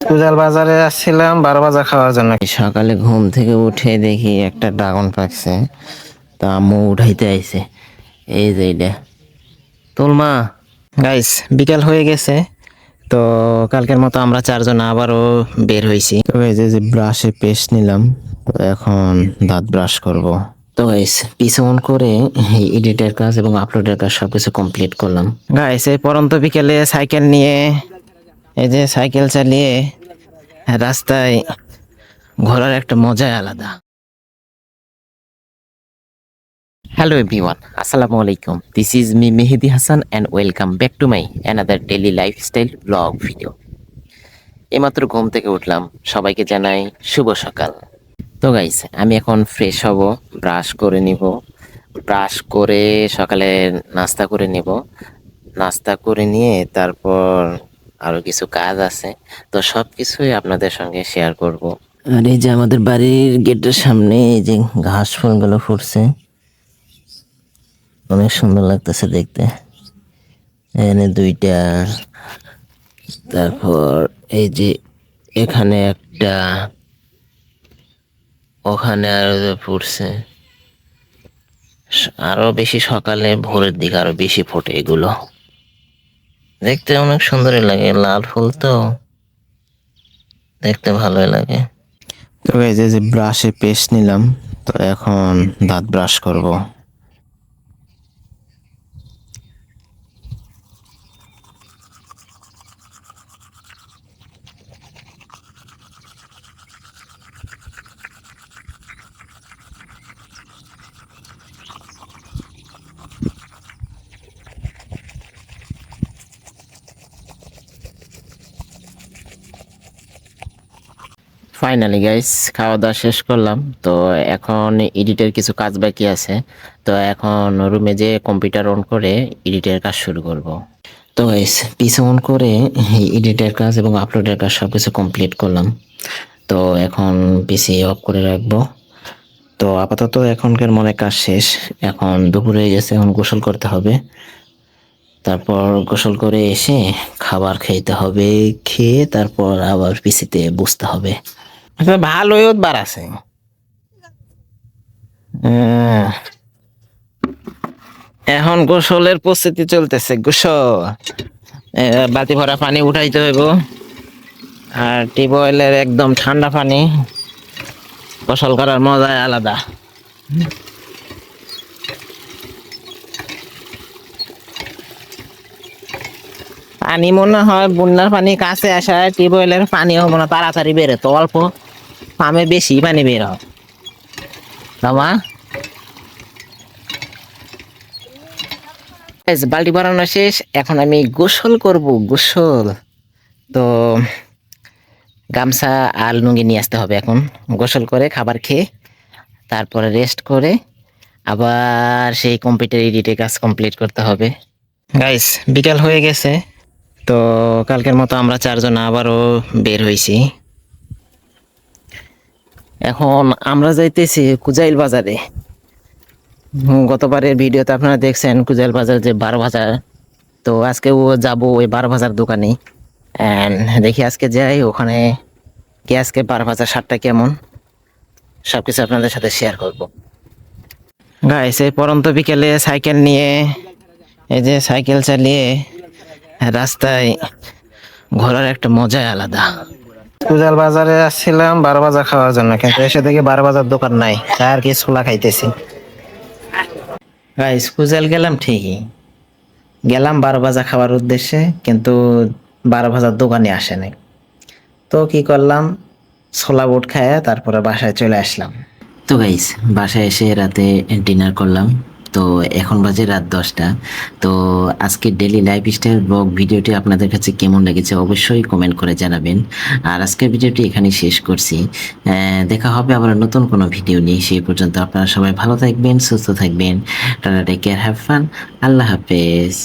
কুজাল বাজারে আসছিলাম 12 বাজার খাওয়ার জন্য। সকালে ঘুম থেকে উঠে দেখি একটা ড্রাগন পাকছে, তা আম্মু উঠাইতে আইছে। এই যে এটা তোলমা। গাইস, বিকাল হয়ে গেছে, তো কালকের মতো আমরা চারজন আবারও বের হইছি। তো এই যে ব্রাশে পেস্ট নিলাম, তো এখন দাঁত ব্রাশ করব। তো গাইস, পিছে অন করে এডিটের কাজ এবং আপলোডের কাজ সবকিছু কমপ্লিট করলাম। গাইস, এই পরন্ত বিকেলে সাইকেল নিয়ে, এই যে সাইকেল চালিয়ে রাস্তায় ঘোরার একটা মজাই আলাদা। হ্যালো এভরিওয়ান, আসসালামু আলাইকুম। This is me Mehedi Hasan and welcome back to my another daily lifestyle blog video. এইমাত্র ঘুম থেকে উঠলাম, সবাইকে জানাই শুভ সকাল। তো গাইস, আমি এখন ফ্রেশ হব, ব্রাশ করে নিব। ব্রাশ করে সকালে নাস্তা করে নিব। নাস্তা করে নিয়ে তারপর আরো কিছু কাজ আছে, তো সব কিছুই আপনাদের সঙ্গে শেয়ার করব। আর এই যে আমাদের বাড়ির গেটের সামনে এই যে ঘাস ফুলগুলো ফুটছে, অনেক সুন্দর লাগতেছে দেখতে। এখানে দুইটা, তারপর এই যে এখানে একটা, ওখানে আরো ফুটছে। আরো বেশি সকালে ভোরের দিকে আরো বেশি ফোটে এগুলো, দেখতে অনেক সুন্দরই লাগে। লাল ফুল তো দেখতে ভালোই লাগে। তো এই যে ব্রাশে পেস্ট নিলাম, তো এখন দাঁত ব্রাশ করব। ফাইনালি গাইস, খাওয়া দাওয়া শেষ করলাম, তো এখন এডিটের কিছু কাজ বাকি আছে। তো এখন রুমে যে কম্পিউটার অন করে এডিটের কাজ শুরু করব। তো গাইস, পিসি অন করে এডিটের কাজ এবং আপলোডের কাজ সবকিছু কমপ্লিট করলাম। তো এখন পিসি অফ করে রাখবো। তো আপাতত এখনকার মনে কাজ শেষ। এখন দুপুর হয়ে গেছে, এখন গোসল করতে হবে। তারপর গোসল করে এসে খাবার খাইতে হবে, খেয়ে তারপর আবার পিসিতে বসতে হবে। আচ্ছা, ভালোই বার আছে। এখন গোসলের প্রস্তুতি চলতেছে। গোসল, বালতি ভরা পানি উঠাইতে হইব, আর টিউবওয়েলের একদম ঠান্ডা পানি। গোসল করার মজাই আলাদা। পানি মনে হয় বন্যার পানি কাছে আসায় টিউবওয়েলের পানি হবো না, তাড়াতাড়ি বেরো তো, অল্প পামে বেশি পানি বের হয়। বাবা, বালতি ভরানো শেষ, এখন আমি গোসল করব। গোসল তো গামছা আর লুঙ্গি নিয়ে আসতে হবে। এখন গোসল করে খাবার খেয়ে তারপরে রেস্ট করে আবার সেই কম্পিউটার এডিটে কাজ কমপ্লিট করতে হবে। গাইস, বিকাল হয়ে গেছে, তো কালকের মতো আমরা চারজন আবারও বের হইছি। এখন আমরা যাইতেছি কুজাইল বাজারে। গতবারের ভিডিওতে আপনারা দেখছেন কুজাইল বাজার যে 12 বাজার, তো আজকেও যাব ওই 12 বাজার দোকানে। অ্যান্ড দেখি আজকে যাই ওখানে, কি আজকে 12 বাজার সারটা কেমন, সবকিছু আপনাদের সাথে শেয়ার করব। গাইস, এই পরন্ত বিকেলে সাইকেল নিয়ে, এই যে সাইকেল চালিয়ে রাস্তায় ঘোরার একটা মজাই আলাদা। কুজাল বাজারে আসছিলাম 12 বাজার খাওয়ার জন্য, কিন্তু এসে দেখি 12 বাজার দোকান নাই, তাই আর কি ছোলা খাইতেছি। গাইস, কুজাল গেলাম ঠিকই, গেলাম 12 বাজার খাওয়ার উদ্দেশ্যে, কিন্তু 12 বাজার দোকানে আসে নাই। তো কি করলাম, ছোলা বুট খায় তারপরে বাসায় চলে আসলাম। তো গাইস, বাসায় এসে রাতে ডিনার করলাম। তো এখন বাজে রাত 10টা। তো আজকের ডেলি লাইফস্টাইল ব্লগ ভিডিওটি আপনাদের কাছে কেমন লেগেছে অবশ্যই কমেন্ট করে জানাবেন। আর আজকের ভিডিওটি এখানেই শেষ করছি। দেখা হবে আবার নতুন কোনো ভিডিও নিয়ে। সেই পর্যন্ত আপনারা সবাই ভালো থাকবেন, সুস্থ থাকবেন। Ta-ta, take care, have fun. আল্লাহ হাফেজ।